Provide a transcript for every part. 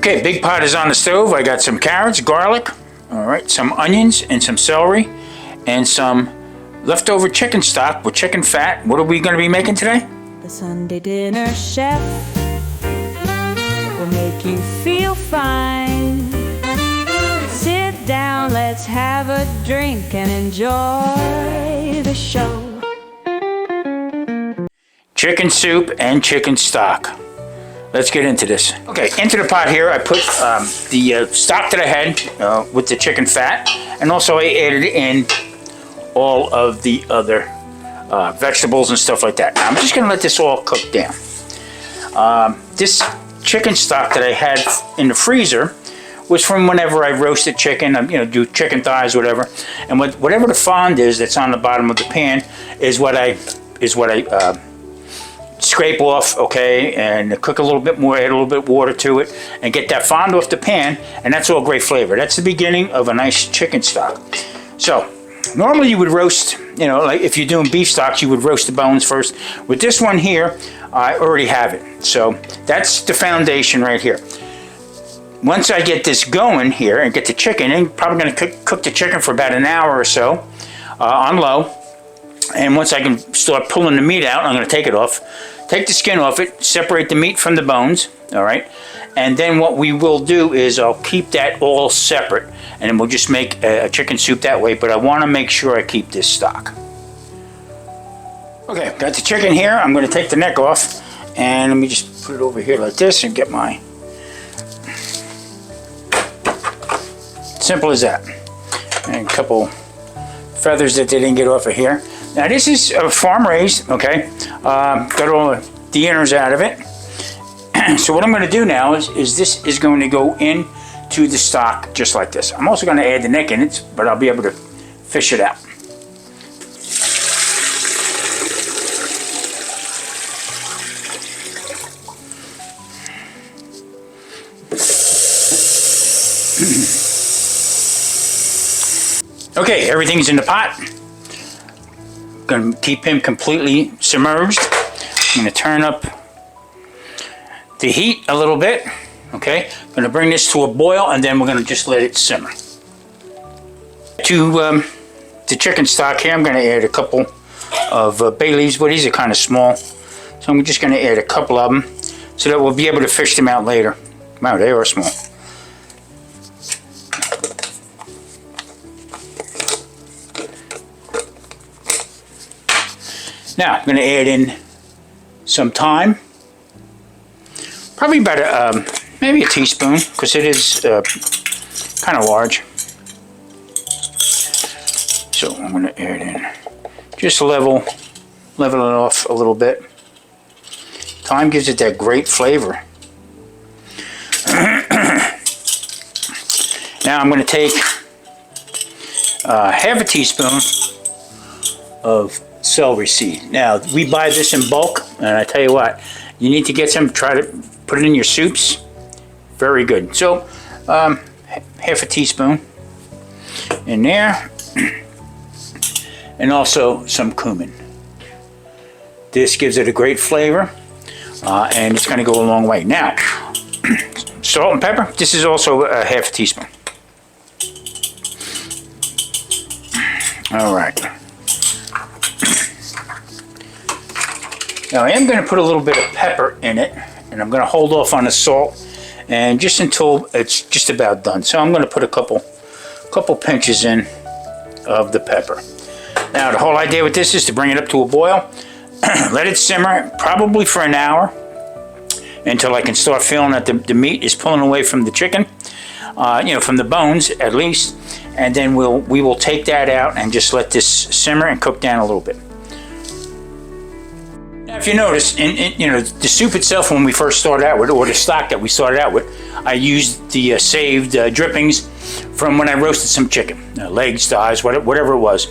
Okay, big pot is on the stove. I got some carrots, garlic, all right, some onions and some celery, and some leftover chicken stock with chicken fat. What are we going to be making today? The Sunday dinner chef will make you feel fine. Sit down, let's have a drink and enjoy the show. Chicken soup and chicken stock. Let's get into this. Okay, into the pot here I put the stock that I had with the chicken fat, and also I added in all of the other vegetables and stuff like that. Now I'm just gonna let this all cook down. This chicken stock that I had in the freezer was from whenever I roasted chicken, do chicken thighs, whatever. And whatever the fond is that's on the bottom of the pan is what I scrape off, okay, and cook a little bit more, add a little bit of water to it, and get that fond off the pan, and that's all great flavor. That's the beginning of a nice chicken stock. So normally you would roast, like if you're doing beef stocks, you would roast the bones first. With this one here, I already have it. So that's the foundation right here. Once I get this going here and get the chicken in, probably going to cook the chicken for about an hour or so on low. And once I can start pulling the meat out, I'm going to take it off. Take the skin off it, separate the meat from the bones, all right? And then what we will do is I'll keep that all separate, and then we'll just make a chicken soup that way, but I want to make sure I keep this stock. Okay, got the chicken here. I'm going to take the neck off, and let me just put it over here like this and get my... Simple as that. And a couple feathers that they didn't get off of here. Now this is farm raised, okay? Got all the innards out of it. So what I'm going to do now is this is going to go into the stock just like this. I'm also going to add the neck in it, but I'll be able to fish it out. Okay, everything's in the pot. Going to keep him completely submerged. I'm going to turn up the heat a little bit. Okay, going to bring this to a boil, and then we're going to just let it simmer. To the chicken stock here, I'm going to add a couple of bay leaves, but these are kind of small. So I'm just going to add a couple of them so that we'll be able to fish them out later. Wow, they are small. Now, I'm going to add in some thyme, probably about maybe a teaspoon, because it is kind of large. So I'm going to add in, just level it off a little bit. Thyme gives it that great flavor. Now I'm going to take half a teaspoon of celery seed. Now we buy this in bulk, and I tell you what, you need to get some, try to put it in your soups. Very good. So half a teaspoon in there, and also some cumin. This gives it a great flavor, and it's going to go a long way. Now salt and pepper, this is also a half a teaspoon. All right. Now I am going to put a little bit of pepper in it, and I'm going to hold off on the salt, and just until it's just about done. So I'm going to put a couple pinches in of the pepper. Now the whole idea with this is to bring it up to a boil, let it simmer probably for an hour until I can start feeling that the meat is pulling away from the chicken, from the bones at least, and then we will take that out and just let this simmer and cook down a little bit. Now, if you notice, the soup itself, when we first started out with, or the stock that we started out with, I used the saved drippings from when I roasted some chicken, legs, thighs, whatever it was.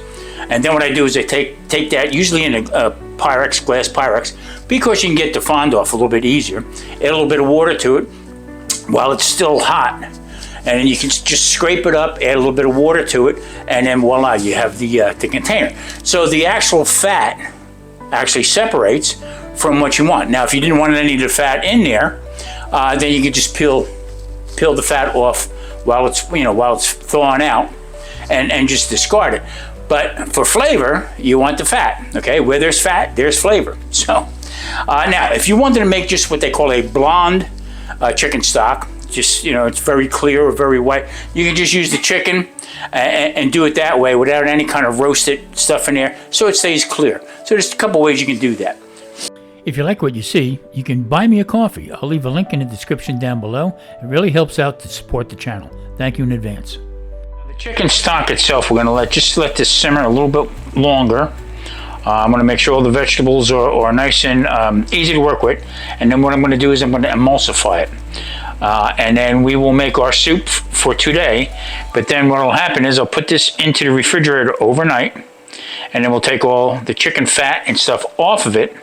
And then what I do is I take that, usually in a Pyrex, glass Pyrex, because you can get the fond off a little bit easier. Add a little bit of water to it while it's still hot. And then you can just scrape it up, add a little bit of water to it, and then voila, you have the container. So the actual fat actually separates from what you want. Now, if you didn't want any of the fat in there, then you could just peel peel the fat off while it's thawing out, and just discard it. But for flavor, you want the fat. Okay, where there's fat, there's flavor. So now, if you wanted to make just what they call a blonde chicken stock, just it's very clear or very white, you can just use the chicken and do it that way without any kind of roasted stuff in there, so it stays clear. So there's a couple ways you can do that. If you like what you see, you can buy me a coffee. I'll leave a link in the description down below. It really helps out to support the channel. Thank you in advance. The chicken stock itself, we're going to let this simmer a little bit longer. I'm going to make sure all the vegetables are nice and easy to work with. And then what I'm going to do is I'm going to emulsify it. And then we will make our soup for today. But then what will happen is I'll put this into the refrigerator overnight. And then we'll take all the chicken fat and stuff off of it.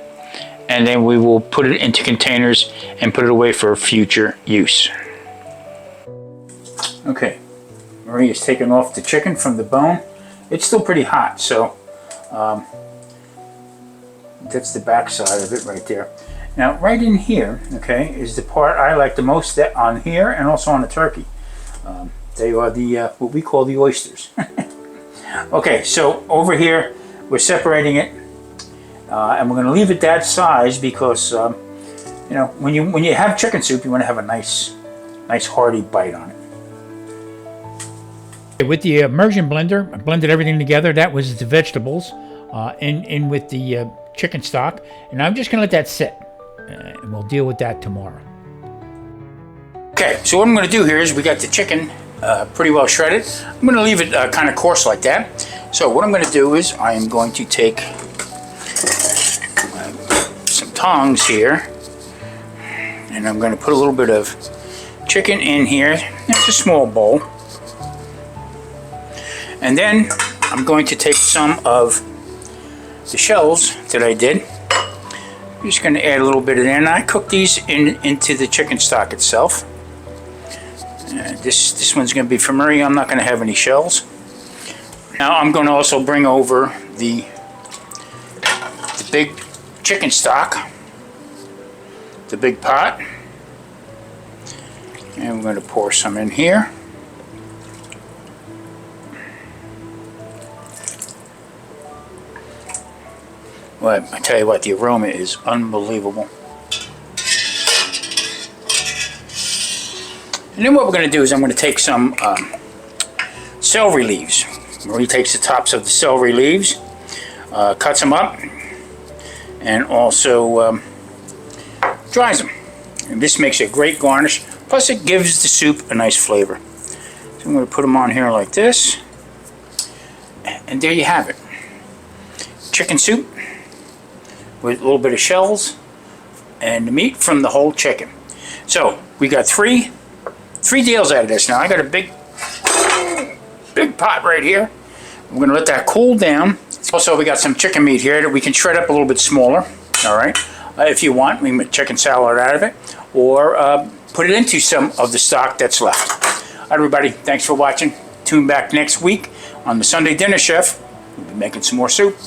And then we will put it into containers and put it away for future use. Okay, Marie is taking off the chicken from the bone. It's still pretty hot, so that's the back side of it right there. Now, right in here, okay, is the part I like the most on here and also on the turkey. They are the what we call the oysters. Okay, so over here we're separating it. And we're going to leave it that size because, when you have chicken soup, you want to have a nice hearty bite on it. With the immersion blender, I blended everything together. That was the vegetables in with the chicken stock. And I'm just going to let that sit. And we'll deal with that tomorrow. Okay, so what I'm going to do here is we got the chicken pretty well shredded. I'm going to leave it kind of coarse like that. So what I'm going to do is I am going to take some tongs here, and I'm going to put a little bit of chicken in here. It's a small bowl, and then I'm going to take some of the shells that I did. I'm just going to add a little bit of that, and I cook these into the chicken stock itself. This one's going to be for Marie. I'm not going to have any shells. Now I'm going to also bring over the big chicken stock, the big pot, and we're going to pour some in here. Well, I tell you what, the aroma is unbelievable. And then what we're going to do is I'm going to take some celery leaves. Marie takes the tops of the celery leaves, cuts them up, and also dries them. And this makes a great garnish. Plus it gives the soup a nice flavor. So I'm going to put them on here like this. And there you have it. Chicken soup with a little bit of shells and the meat from the whole chicken. So we got three deals out of this. Now I got a big pot right here. I'm going to let that cool down. Also, we got some chicken meat here that we can shred up a little bit smaller. All right, if you want, we can make chicken salad out of it, or put it into some of the stock that's left. All right, everybody, thanks for watching. Tune back next week on the Sunday Dinner Chef. We'll be making some more soup.